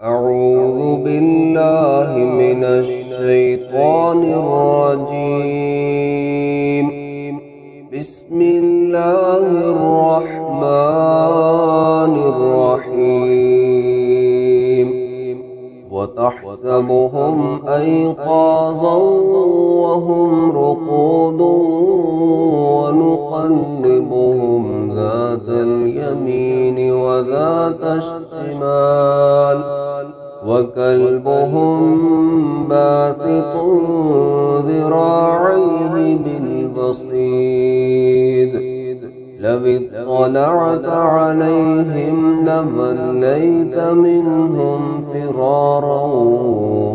أعوذ بالله من الشيطان الرجيم. بسم الله الرحمن الرحيم. وتحسبهم أيقاظا وهم رقود ونقلبهم ذات اليمين وذات الشمال وكلبهم باسط ذراعيه بالبصيد لو اطلعت عليهم لوليت منهم فرارا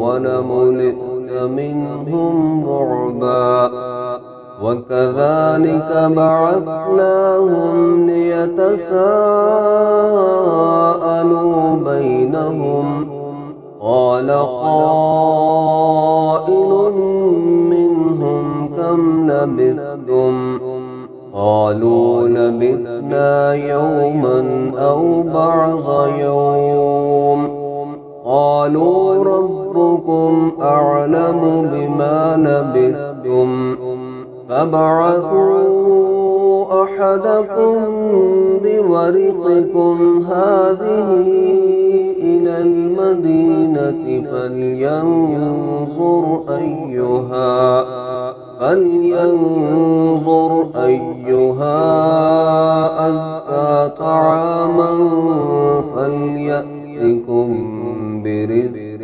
ولملئت منهم رعبا وكذلك بعثناهم ليتساءلوا بينهم قال قائل منهم كم لبثتم قالوا لبثنا يوما أو بعض يوم قالوا ربكم أعلم بما لبثتم فابعثوا أحدكم بورقكم هذه إلى المدينة فلينظر أيها أزكى طعاما فليأتكم برزق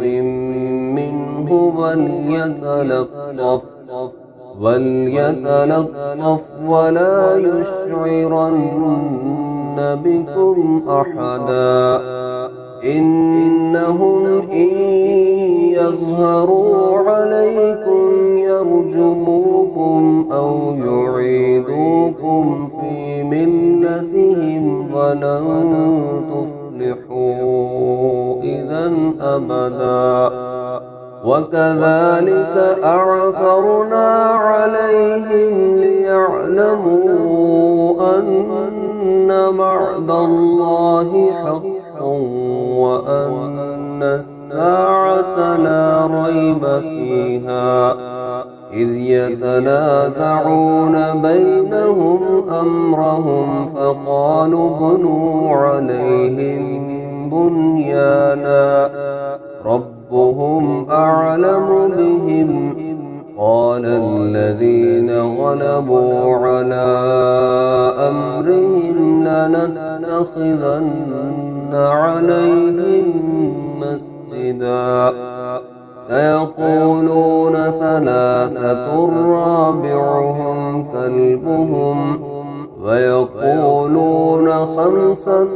منه وليتلطف ولا يشعرن بكم أحدا إنهم إن يظهروا عليكم يرجموكم أو يعيدوكم في ملتهم ولن تفلحوا إذا أبدا وكذلك أعثرنا عليهم ليعلموا أن وعد الله حق وأن الساعة لا ريب فيها إذ يتنازعون بينهم أمرهم فقالوا بنوا عليهم بنيانا ربهم أعلم بهم قال الذين غلبوا على أمرهم لنتخذن عليهم مسجدا سيقولون ثلاثة رابعهم كلبهم ويقولون خمسة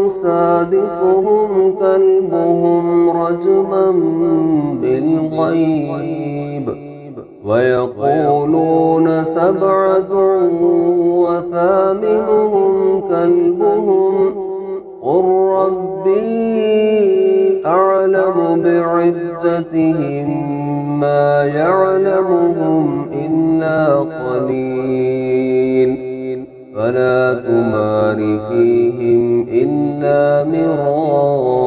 سادسهم كلبهم رجما بالغيب ويقولون سبعة وثامنهم كلبهم قل ربي أعلم بعدتهم ما يعلمهم إلا قليل فلا تمار فيهم إلا مراء